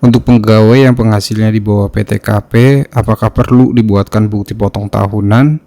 Untuk pegawai yang penghasilannya di bawah PTKP, apakah perlu dibuatkan bukti potong tahunan?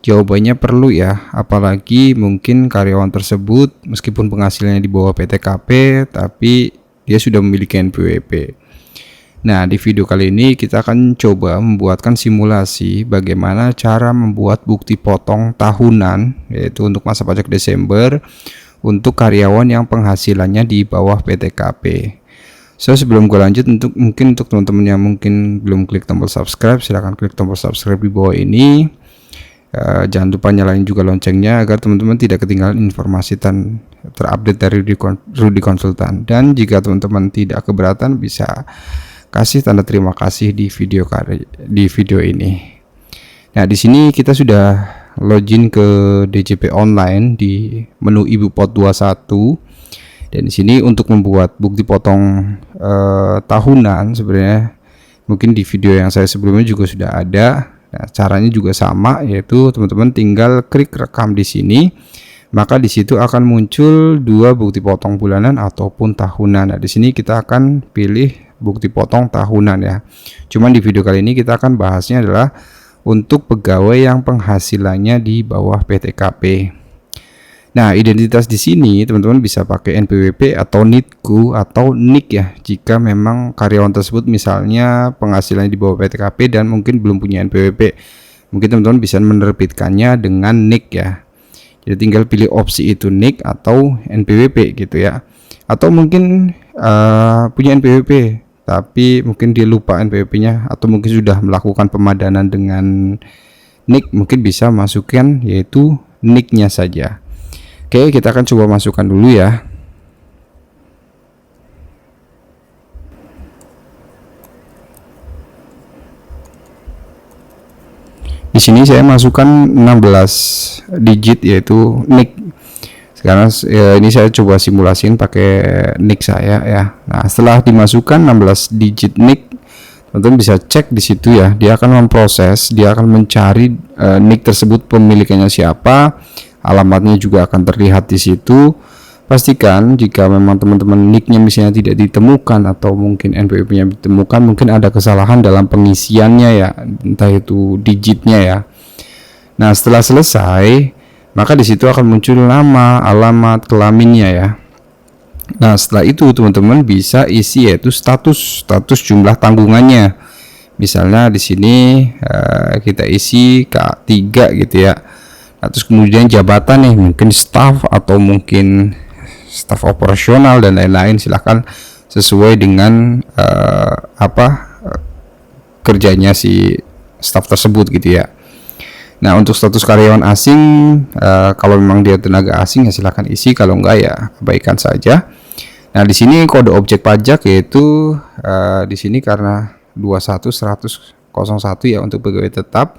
Jawabannya perlu ya, apalagi mungkin karyawan tersebut meskipun penghasilannya di bawah PTKP, tapi dia sudah memiliki NPWP. Nah, di video kali ini kita akan coba membuatkan simulasi bagaimana cara membuat bukti potong tahunan, yaitu untuk masa pajak Desember, untuk karyawan yang penghasilannya di bawah PTKP. So, sebelum gue lanjut, untuk teman-teman yang mungkin belum klik tombol subscribe, silahkan klik tombol subscribe di bawah ini. Jangan lupa nyalain juga loncengnya agar teman-teman tidak ketinggalan informasi terupdate dari Rudy Konsultan. Dan jika teman-teman tidak keberatan, bisa kasih tanda terima kasih di video ini. Nah, di sini kita sudah login ke DJP online di menu Ibu Pot 21. Dan di sini untuk membuat bukti potong tahunan, sebenarnya mungkin di video yang saya sebelumnya juga sudah ada. Nah, caranya juga sama, yaitu teman-teman tinggal klik rekam di sini, maka di situ akan muncul dua bukti potong bulanan ataupun tahunan. Nah, di sini kita akan pilih bukti potong tahunan ya. Cuman di video kali ini kita akan bahasnya adalah untuk pegawai yang penghasilannya di bawah PTKP. Nah, identitas di sini teman-teman bisa pakai NPWP atau NITKU atau NIK ya, jika memang karyawan tersebut misalnya penghasilannya di bawah PTKP dan mungkin belum punya NPWP. Mungkin teman-teman bisa menerbitkannya dengan NIK ya. Jadi tinggal pilih opsi itu NIK atau NPWP gitu ya. Atau mungkin punya NPWP tapi mungkin dia lupa NPWP-nya, atau mungkin sudah melakukan pemadanan dengan NIK, mungkin bisa masukkan yaitu NIK-nya saja. Oke, kita akan coba masukkan dulu ya. Di sini saya masukkan 16 digit yaitu NIK. Sekarang ini saya coba simulasiin pakai NIK saya ya. Nah, setelah dimasukkan 16 digit NIK, teman-teman bisa cek di situ ya. Dia akan memproses, dia akan mencari NIK tersebut pemilikannya siapa. Alamatnya juga akan terlihat di situ. Pastikan jika memang teman-teman NIK-nya misalnya tidak ditemukan atau mungkin NPWP-nya ditemukan, mungkin ada kesalahan dalam pengisiannya ya, entah itu digitnya ya. Nah, setelah selesai, maka di situ akan muncul nama, alamat, kelaminnya ya. Nah, setelah itu teman-teman bisa isi yaitu status jumlah tanggungannya. Misalnya di sini kita isi K3 gitu ya. Nah, terus kemudian jabatan nih, mungkin staff atau mungkin staff operasional dan lain-lain, silahkan sesuai dengan kerjanya si staff tersebut gitu ya. Nah, untuk status karyawan asing, kalau memang dia tenaga asing ya silahkan isi, kalau enggak ya abaikan saja. Nah, di sini kode objek pajak yaitu di sini karena 21101 ya untuk pegawai tetap.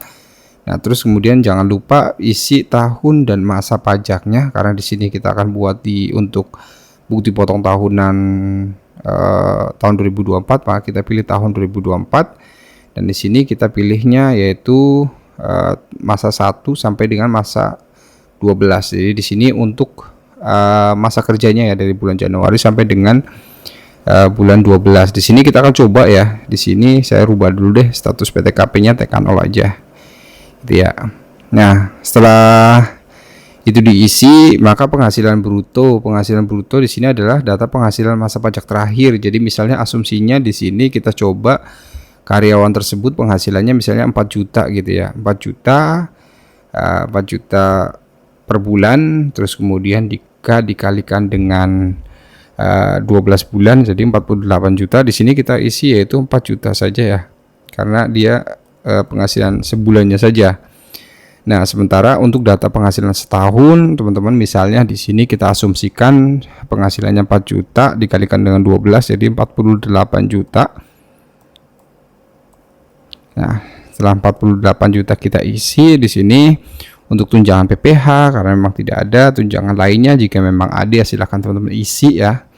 Nah, terus kemudian jangan lupa isi tahun dan masa pajaknya, karena di sini kita akan buat untuk bukti potong tahunan tahun 2024, maka kita pilih tahun 2024. Dan di sini kita pilihnya yaitu masa 1 sampai dengan masa 12. Jadi di sini untuk masa kerjanya ya dari bulan Januari sampai dengan bulan 12. Di sini kita akan coba ya. Di sini saya rubah dulu deh status PTKP-nya TK0 aja. Gitu ya. Nah, setelah itu diisi, maka penghasilan bruto di sini adalah data penghasilan masa pajak terakhir. Jadi misalnya asumsinya di sini kita coba karyawan tersebut penghasilannya misalnya 4 juta gitu ya. 4 juta per bulan, terus kemudian dikalikan dengan 12 bulan jadi 48 juta. Di sini kita isi yaitu 4 juta saja ya. Karena dia penghasilan sebulannya saja. Nah, sementara untuk data penghasilan setahun, teman-teman misalnya di sini kita asumsikan penghasilannya 4 juta dikalikan dengan 12 jadi 48 juta. Nah, setelah 48 juta kita isi di sini untuk tunjangan PPH karena memang tidak ada, tunjangan lainnya jika memang ada ya silakan teman-teman isi ya.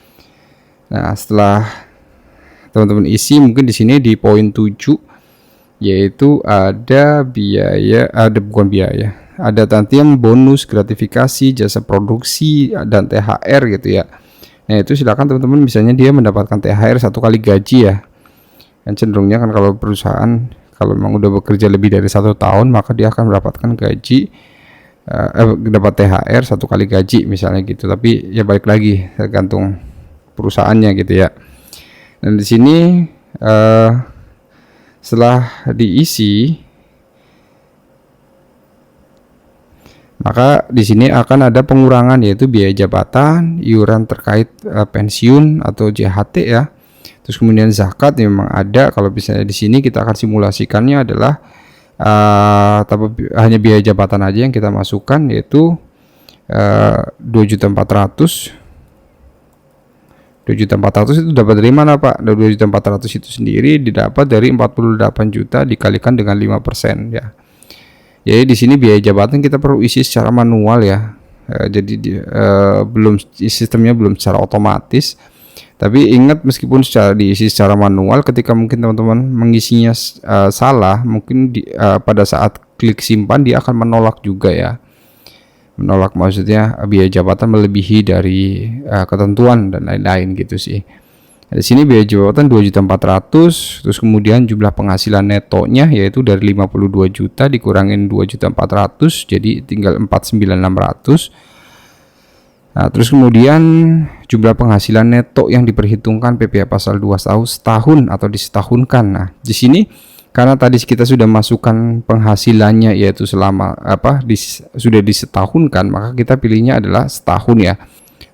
Nah, setelah teman-teman isi mungkin di sini di poin 7 yaitu ada tantiem, bonus, gratifikasi, jasa produksi dan THR gitu ya. Nah itu silakan teman-teman, misalnya dia mendapatkan THR 1 kali gaji ya. Dan cenderungnya kan kalau perusahaan kalau memang udah bekerja lebih dari 1 tahun, maka dia akan mendapatkan gaji dapat THR 1 kali gaji misalnya gitu. Tapi ya balik lagi tergantung perusahaannya gitu ya. Dan di sini setelah diisi, maka di sini akan ada pengurangan, yaitu biaya jabatan, iuran terkait pensiun atau JHT ya. Terus kemudian zakat memang ada. Kalau misalnya di sini kita akan simulasikannya adalah hanya biaya jabatan aja yang kita masukkan, yaitu 2.400.000. 2.400.000 itu dapat dari mana Pak? 2.400.000 itu sendiri didapat dari 48 juta dikalikan dengan 5% ya. Jadi di sini biaya jabatan kita perlu isi secara manual ya. Jadi belum, sistemnya belum secara otomatis. Tapi ingat, meskipun diisi secara manual, ketika mungkin teman-teman mengisinya salah, mungkin pada saat klik simpan dia akan menolak juga ya. Menolak maksudnya biaya jabatan melebihi dari ketentuan dan lain-lain gitu sih. Di sini biaya jabatan 2.400.000, terus kemudian jumlah penghasilan netonya yaitu dari 52 juta dikurangin 2.400.000 jadi tinggal 49.600. Nah, terus kemudian jumlah penghasilan neto yang diperhitungkan PPh pasal 2 setahun atau disetahunkan. Nah, di sini karena tadi kita sudah masukkan penghasilannya yaitu selama sudah disetahunkan, maka kita pilihnya adalah setahun ya.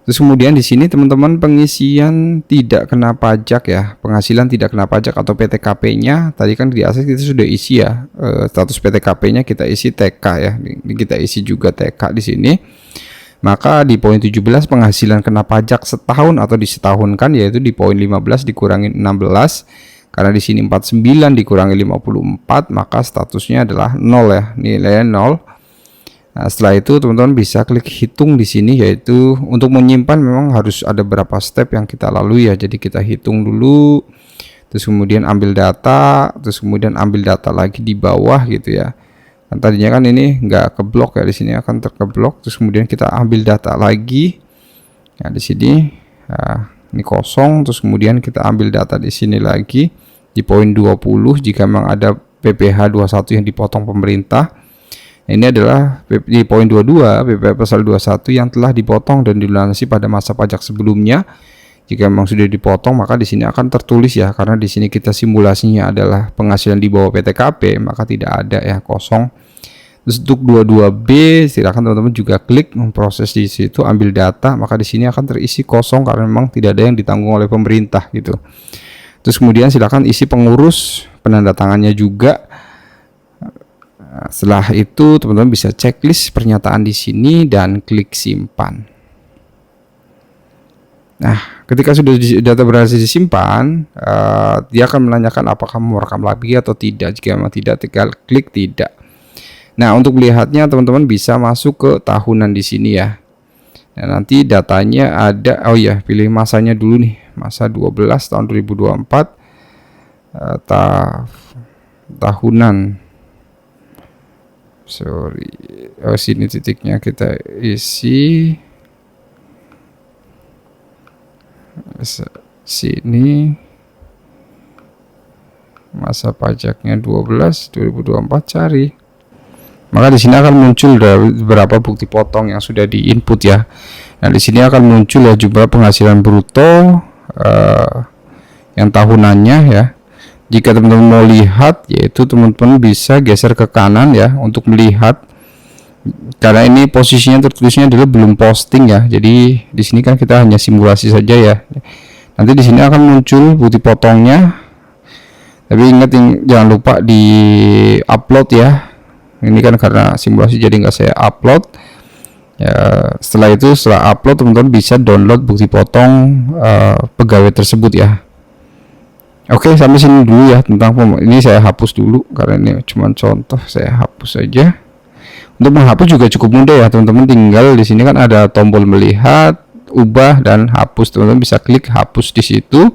Terus kemudian di sini teman-teman pengisian tidak kena pajak ya, penghasilan tidak kena pajak atau PTKP-nya. Tadi kan di aset kita sudah isi ya, status PTKP-nya kita isi TK ya, kita isi juga TK di sini. Maka di poin 17 penghasilan kena pajak setahun atau disetahunkan, yaitu di poin 15 dikurangi 16. Karena di sini 49 dikurangi 54, maka statusnya adalah 0 ya, nilainya 0. Nah, setelah itu teman-teman bisa klik hitung di sini, yaitu untuk menyimpan memang harus ada beberapa step yang kita lalui ya. Jadi kita hitung dulu, terus kemudian ambil data, terus kemudian ambil data lagi di bawah gitu ya. Kan tadinya kan ini nggak keblok ya, di sini akan terkeblok. Terus kemudian kita ambil data lagi. Nah, di sini ini kosong, terus kemudian kita ambil data di sini lagi di poin 20 jika memang ada PPh 21 yang dipotong pemerintah. Ini adalah di poin 22 PPh pasal 21 yang telah dipotong dan dilunasi pada masa pajak sebelumnya. Jika memang sudah dipotong, maka di sini akan tertulis ya, karena di sini kita simulasinya adalah penghasilan di bawah PTKP, maka tidak ada ya, kosong. Terus untuk 22B silakan teman-teman juga klik memproses di situ, ambil data, maka di sini akan terisi kosong karena memang tidak ada yang ditanggung oleh pemerintah gitu. Terus kemudian silakan isi pengurus, penandatangannya juga. Nah, setelah itu teman-teman bisa checklist pernyataan di sini dan klik simpan. Nah, ketika sudah data berhasil disimpan, dia akan menanyakan apakah mau rekam lagi atau tidak. Jika memang tidak, tinggal klik tidak. Nah, untuk melihatnya teman-teman bisa masuk ke tahunan di sini ya. Nah, nanti datanya ada, pilih masanya dulu nih, masa 12 tahun 2024, tahunan. Sini titiknya kita isi. Sini masa pajaknya 12/2024, cari. Maka di sini akan muncul beberapa bukti potong yang sudah diinput ya. Nah, di sini akan muncul ya jumlah penghasilan bruto yang tahunannya ya. Jika teman-teman mau lihat, yaitu teman-teman bisa geser ke kanan ya untuk melihat. Karena ini posisinya tertulisnya adalah belum posting ya. Jadi di sini kan kita hanya simulasi saja ya. Nanti di sini akan muncul bukti potongnya. Tapi ingat, jangan lupa di upload ya. Ini kan karena simulasi jadi nggak saya upload. Ya, setelah upload teman-teman bisa download bukti potong pegawai tersebut ya. Oke, sampai sini dulu ya tentang ini. Saya hapus dulu karena ini cuma contoh, saya hapus saja. Untuk menghapus juga cukup mudah ya teman-teman, tinggal di sini kan ada tombol melihat, ubah dan hapus. Teman-teman bisa klik hapus di situ.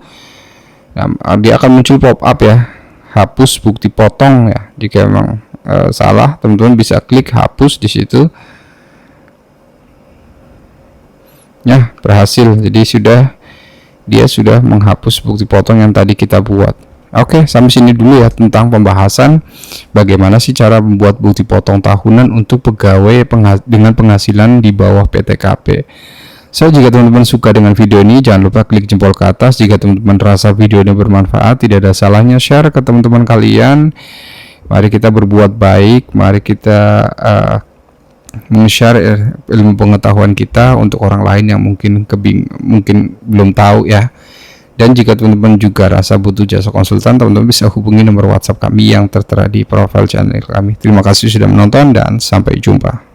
Nah, dia akan muncul pop up ya, hapus bukti potong ya. Jika memang salah, teman-teman bisa klik hapus di situ. Ya, berhasil. Jadi dia sudah menghapus bukti potong yang tadi kita buat. Oke, sampai sini dulu ya tentang pembahasan bagaimana sih cara membuat bukti potong tahunan untuk pegawai dengan penghasilan di bawah PTKP. So, jika teman-teman suka dengan video ini, jangan lupa klik jempol ke atas. Jika teman-teman rasa video ini bermanfaat, tidak ada salahnya share ke teman-teman kalian. Mari kita berbuat baik, mari kita men-share ilmu pengetahuan kita untuk orang lain yang mungkin belum tahu ya. Dan jika teman-teman juga rasa butuh jasa konsultan, teman-teman bisa hubungi nomor WhatsApp kami yang tertera di profil channel kami. Terima kasih sudah menonton dan sampai jumpa.